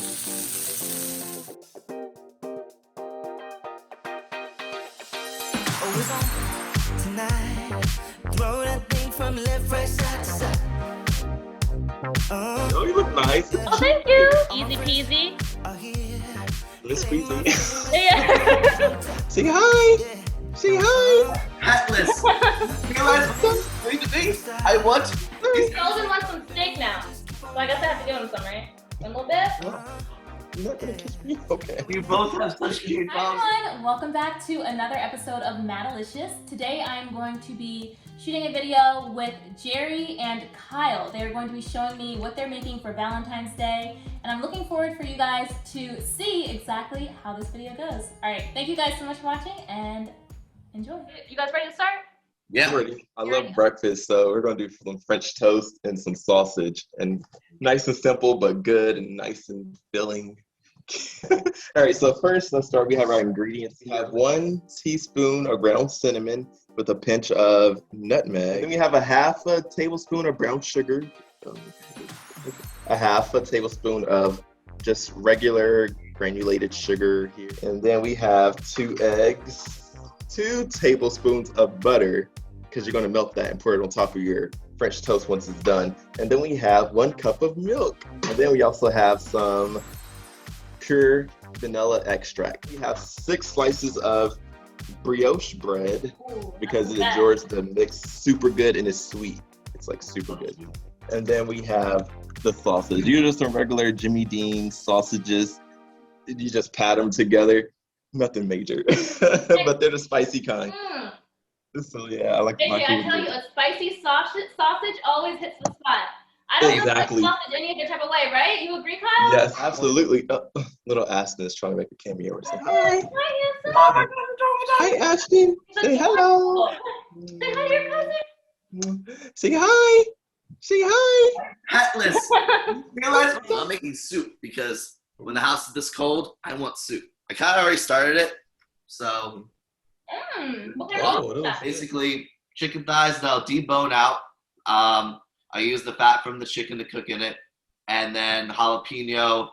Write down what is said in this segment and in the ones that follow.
Oh, it's on tonight. Throw that thing from left, right, side to side. Oh, you look nice. Oh, thank you. Easy peasy. Let's squeezy. Yeah. Say hi. Say hi. Hatless. Realize what's going to be? I want to. Golden wants some steak now. So I guess I have to give him some, right? A little bit? You're not gonna kiss me? Okay. You both have such cute Hi moms. everyone, welcome back to another episode of Madilicious. Today I'm going to be shooting a video with Jerry and Kyle. They're going to be showing me what they're making for Valentine's Day, and I'm looking forward for you guys to see exactly how this video goes. Alright, thank you guys so much for watching and enjoy. You guys ready to start? Yeah. I love breakfast, so we're gonna do some French toast and some sausage, and nice and simple, but good and nice and filling. All right, so first let's start. We have our ingredients. We have 1 teaspoon of ground cinnamon with a pinch of nutmeg. Then we have a half a tablespoon of brown sugar, a half a tablespoon of just regular granulated sugar here, and then we have 2 eggs, 2 tablespoons of butter, because you're going to melt that and pour it on top of your French toast once it's done. And then we have 1 cup of milk. And then we also have some pure vanilla extract. We have 6 slices of brioche bread because it endures the mix super good and it's sweet. It's like super good. And then we have the sausage. You're just some regular Jimmy Dean sausages. You just pat them together. Nothing major, but they're the spicy kind. So yeah, I like my JJ, I tell you, a spicy sausage always hits the spot. I don't Exactly. like sausage any other type of way, right? You agree, Kyle? Yes, absolutely. Little Aston is trying to make a cameo. Say Hi, hi. Hi, Ashton. Say hello. Say hi to your cousin. Say hi. Say hi. Hatless. Realize I'm making soup because when the house is this cold, I want soup. I kind of already started it, so basically chicken thighs that I'll debone out. I use the fat from the chicken to cook in it, and then jalapeno,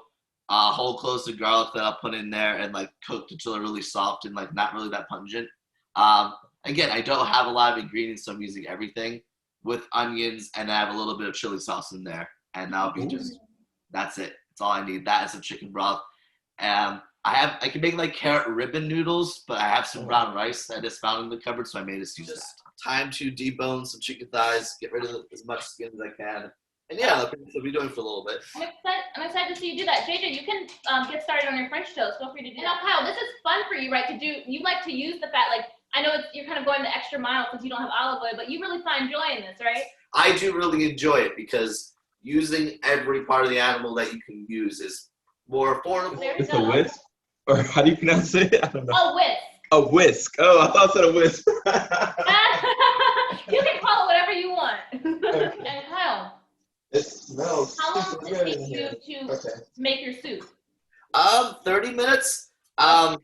whole cloves of garlic that I'll put in there and like cooked until they're really soft and like not really that pungent. Again, I don't have a lot of ingredients, so I'm using everything with onions, and I have a little bit of chili sauce in there, and that'll be that's it. That's all I need. That is some chicken broth. I can make like carrot ribbon noodles, but I have some brown rice that I just found in the cupboard, so I made us use that. Time to debone some chicken thighs, get rid of as much skin as I can. And yeah, that's what we'll be doing for a little bit. I'm excited to see you do that. JJ, you can get started on your French toast. Feel free to do that. Now, Kyle, this is fun for you, right? You like to use the fat. Like, I know you're kind of going the extra mile because you don't have olive oil, but you really find joy in this, right? I do really enjoy it because using every part of the animal that you can use is more affordable. It's a whisk? Or how do you pronounce it? I don't know. A whisk. A whisk. Oh, I thought it said a whisk. You can call it whatever you want. Okay. And Kyle, It smells how long super does good it in take here. you to make your soup? 30 minutes. I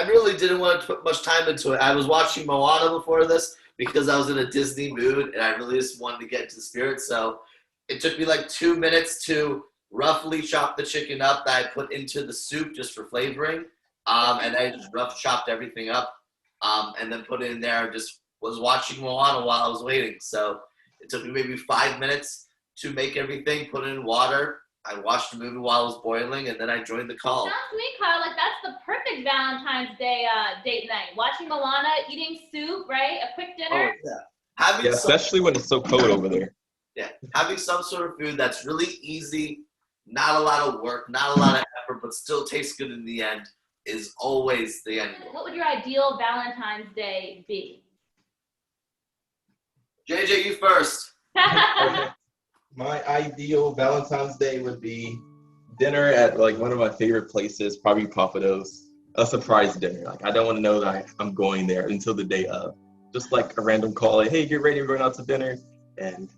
really didn't want to put much time into it. I was watching Moana before this because I was in a Disney mood and I really just wanted to get into the spirit. So it took me like 2 minutes to roughly chop the chicken up that I put into the soup just for flavoring. And I just rough chopped everything up and then put it in there. Just was watching Moana while I was waiting. So it took me maybe 5 minutes to make everything, put it in water. I watched the movie while it was boiling, and then I joined the call. Sounds to me, Kyle, like that's the perfect Valentine's Day date night. Watching Moana, eating soup, right? A quick dinner. Oh, yeah. Yeah, especially when it's so cold over there. Yeah, having some sort of food that's really easy, not a lot of work, not a lot of effort, but still tastes good in the end is always the end goal. What would your ideal Valentine's Day be? JJ, you first. Okay. My ideal Valentine's Day would be dinner at like one of my favorite places, probably Papados. A surprise dinner. Like I don't want to know that I'm going there until the day of. Just like a random call, like, hey, get ready, we're going out to dinner, and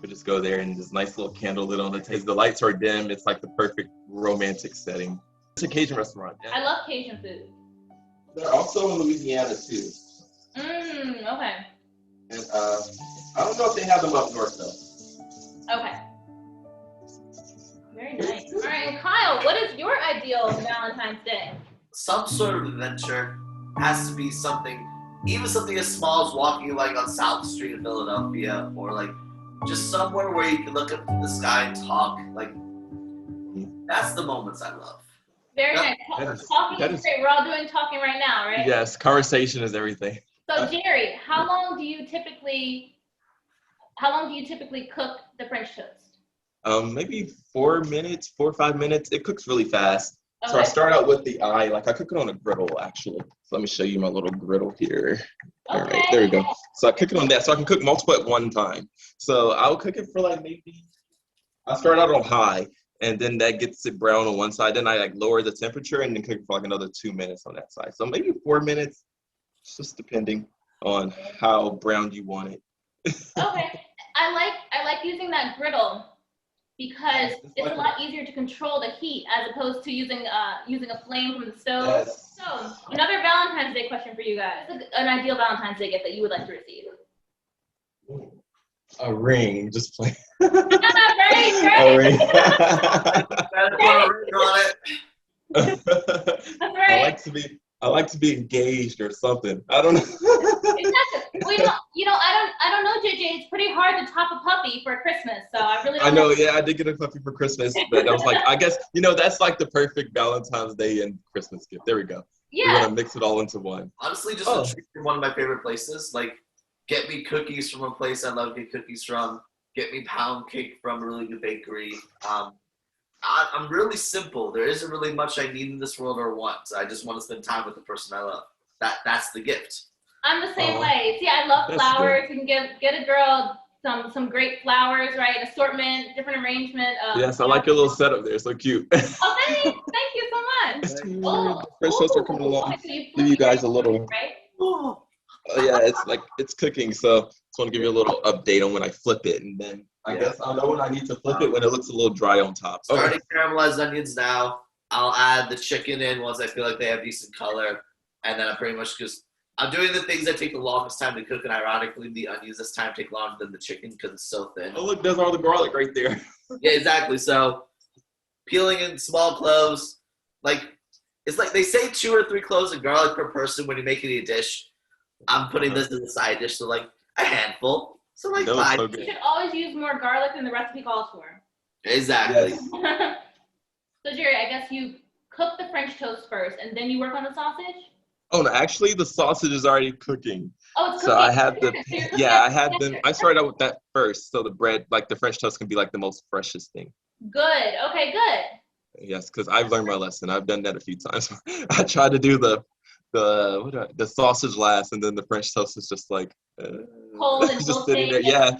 we'll just go there and this nice little candle lit on the table. The lights are dim. It's like the perfect romantic setting. It's a Cajun restaurant. I love Cajun food. They're also in Louisiana too. Okay. And I don't know if they have them up north though. Okay. Very nice. All right, and Kyle, Kyle, what is your ideal Valentine's Day? Some sort of adventure has to be something, even something as small as walking like on South Street in Philadelphia, or like just somewhere where you can look up to the sky and talk. Like, that's the moments I love. Very Yep. nice. Talking is great. We're all doing talking right now, right? Yes, conversation is everything. So Jerry, how long do you typically cook the French toast? Maybe 4 minutes, 4 or 5 minutes. It cooks really fast. Okay. So I start out with the eye, like I cook it on a griddle actually. So let me show you my little griddle here. All right, there we go. So I cook it on that, so I can cook multiple at one time. So I'll cook it for like maybe, I start out on high, and then that gets it brown on one side. Then I like lower the temperature and then cook it for like another 2 minutes on that side. So maybe 4 minutes, just depending on how brown you want it. Okay, I like using that griddle because it's a lot easier to control the heat as opposed to using a flame from the stove. Yes. So another Valentine's Day question for you guys: an ideal Valentine's Day gift that you would like to receive? A ring, just plain. Right. A ring. Gotta put a ring on it. That's right. I like to be engaged or something. I don't know. Exactly. Well, I don't know, JJ. It's pretty hard to top a puppy for Christmas, so I really don't I know, yeah, I did get a puppy for Christmas, but I was like, I guess, that's like the perfect Valentine's Day and Christmas gift. There we go. Yeah. We're gonna mix it all into one. Honestly, just a treat from one of my favorite places. Like, get me cookies from a place I love to get cookies from. Get me pound cake from a really good bakery. I'm really simple. There isn't really much I need in this world or want. I just want to spend time with the person I love. That's the gift. I'm the same way. See, I love flowers. You can get a girl some great flowers, right? An assortment, different arrangement. Yes, I like your little setup there. So cute. Oh, thank you so much. Oh, French toast are coming along. Okay, so Give you guys a little. right? Oh yeah, it's cooking. So just want to give you a little update on when I flip it, and then I guess I'll know when I need to flip it when it looks a little dry on top. Starting caramelized onions now. I'll add the chicken in once I feel like they have decent color, and then I'm doing the things that take the longest time to cook, and ironically, the onions this time take longer than the chicken because it's so thin. Oh look, there's all the garlic right there. Yeah, exactly. So peeling in small cloves, it's like they say 2 or 3 cloves of garlic per person when you're making a dish. I'm putting this as a side dish, so like a handful. So like 5. So You should always use more garlic than the recipe calls for. Exactly. Yes. So Jerry, I guess you cook the French toast first, and then you work on the sausage. Oh no, actually the sausage is already cooking. Oh, it's So cooking. I have I had them. I After. started out with that first, so the bread, like the French toast, can be like the most freshest thing. Good. Okay, good. Yes, because I've learned my lesson. I've done that a few times. I tried to do the sausage last, and then the French toast is just like Cold and just sitting there. wilting. Yeah,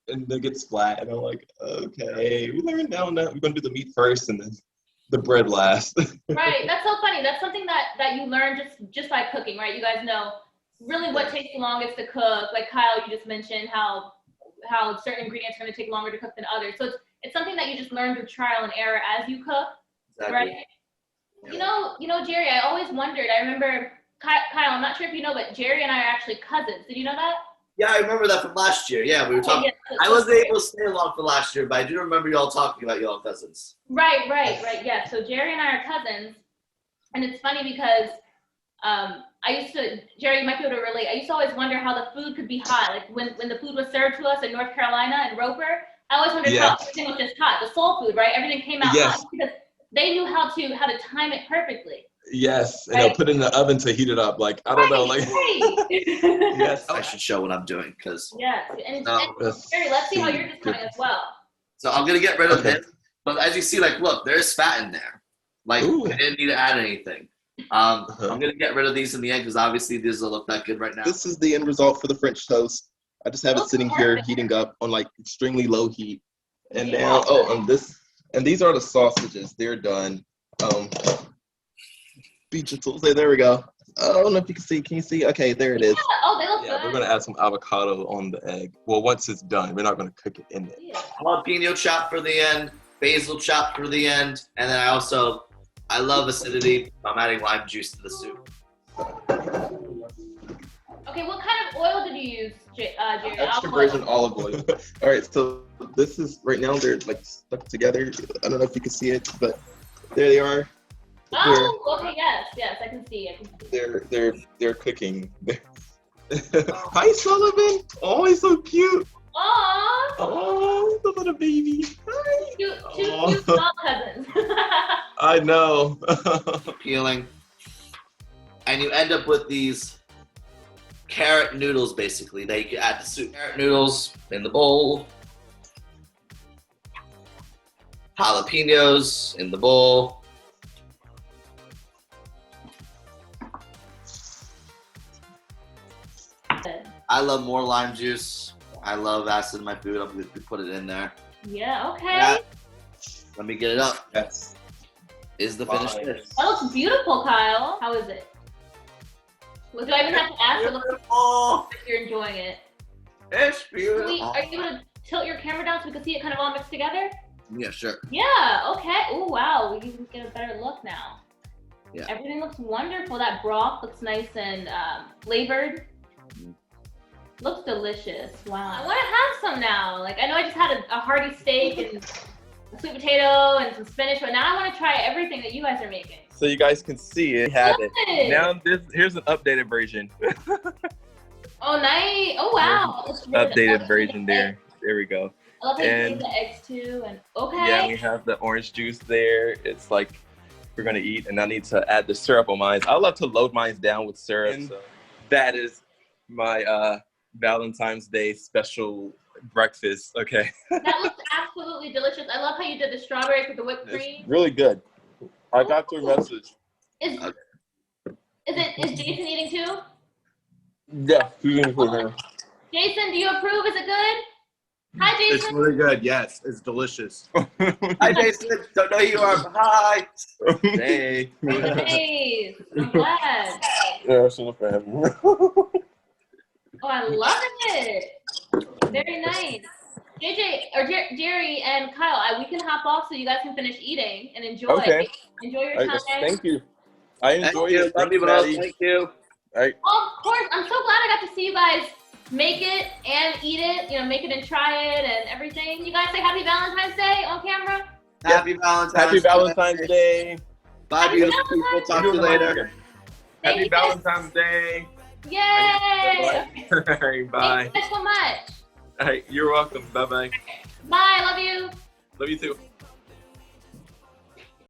and it gets flat, and I'm like, okay, we learned now. We're gonna do the meat first, and then the bread last. Right. That's so funny. That's something that you learn just by cooking, right? You guys know really what takes the longest to cook. Like Kyle, you just mentioned how certain ingredients are going to take longer to cook than others. So it's something that you just learn through trial and error as you cook, Exactly. right? You know, Jerry, I always wondered. I remember Kyle. I'm not sure if you know, but Jerry and I are actually cousins. Did you know that? Yeah, I remember that from last year. Yeah, we were talking. Yeah, I wasn't able to stay along for last year, but I do remember y'all talking about y'all cousins. Right. Yeah. So Jerry and I are cousins, and it's funny because Jerry, you might be able to relate. I used to always wonder how the food could be hot. Like when the food was served to us in North Carolina and Roper, I always wondered how everything was just hot. The soul food, right? Everything came out hot because they knew how to time it perfectly. Yes, and they'll put it in the oven to heat it up. Like I don't know, like yes. I should show what I'm doing because. Yes, and That's Jerry, let's see how yours is coming as well. So I'm gonna get rid of this, but as you see, like, look, there's fat in there. Like, Ooh. I didn't need to add anything. I'm gonna get rid of these in the end because obviously these will look that good right now. This is the end result for the French toast. I just have it sitting here heating up on like extremely low heat. And now, and these are the sausages. They're done. There we go. I don't know if you can see. Can you see? Okay, there it is. Oh, they look good. We're gonna add some avocado on the egg. Well, once it's done, we're not gonna cook it in there. Yeah. Jalapeno chop for the end, basil chop for the end, and then I love acidity. I'm adding lime juice to the soup. Okay, what kind of oil did you use, Jerry? Extra virgin olive oil. All right, so this is right now they're like stuck together. I don't know if you can see it, but There they are. Oh, okay, yes, I can see. They're cooking. Hi, Sullivan. Oh, he's so cute. Aww, Oh, the little baby. Hi. two Aw. cute dog cousins. I know. Peeling. And you end up with these carrot noodles, basically, that you can add to soup. Carrot noodles in the bowl. Jalapenos in the bowl. I love more lime juice. I love acid in my food. I'm going to put it in there. Yeah, okay. Yeah. Let me get it up. Yes. Is the finished Fine. dish. That looks beautiful, Kyle. How is it? Do I even have to ask? Or look Beautiful. like you're enjoying it? It's beautiful. Wait, are you able to tilt your camera down so we can see it kind of all mixed together? Yeah, sure. Yeah, okay. Oh, wow. We can get a better look now. Yeah. Everything looks wonderful. That broth looks nice and flavored. Looks delicious. Wow. I want to have some now. Like, I know I just had a hearty steak and a sweet potato and some spinach, but now I want to try everything that you guys are making. So you guys can see it. Have it. Good. Now here's an updated version. Oh, nice. Oh, wow. That's really Updated nice. version there. There we go. I love how you And- put the eggs too. And okay. Yeah, we have the orange juice there. It's like we're gonna eat, and I need to add the syrup on mine. I love to load mine down with syrup. So that is my Valentine's Day special breakfast. Okay, That looks absolutely delicious. I love how you did the strawberries with the whipped it's cream. really good. I got your message. Is Jason eating too? Yeah, you can put her. Jason, do you approve? Is it good? Hi, It's Jason. really good. Yes, it's delicious. Hi, Jason. Don't know who you are. Hi. Hey. Nice. I'm glad. Yeah, it's in the family. Oh, I love it. Very nice. JJ or Jerry and Kyle, we can hop off so you guys can finish eating and enjoy. Okay. Enjoy your time. Thank you. I enjoy Thank you. it. Love you both. Maddie. Thank you. All right. Oh, of course. I'm so glad I got to see you guys make it and eat it. You know, make it and try it and everything. You guys say Happy Valentine's Day on camera. Happy Valentine's Happy Valentine's Day. Bye, Happy beautiful people. Valentine's Talk to you later. Thank Happy you guys. Valentine's Day. Yay! All right, bye. Thank you guys so much. All right, you're welcome. Bye-bye. Bye. Love you. Love you too.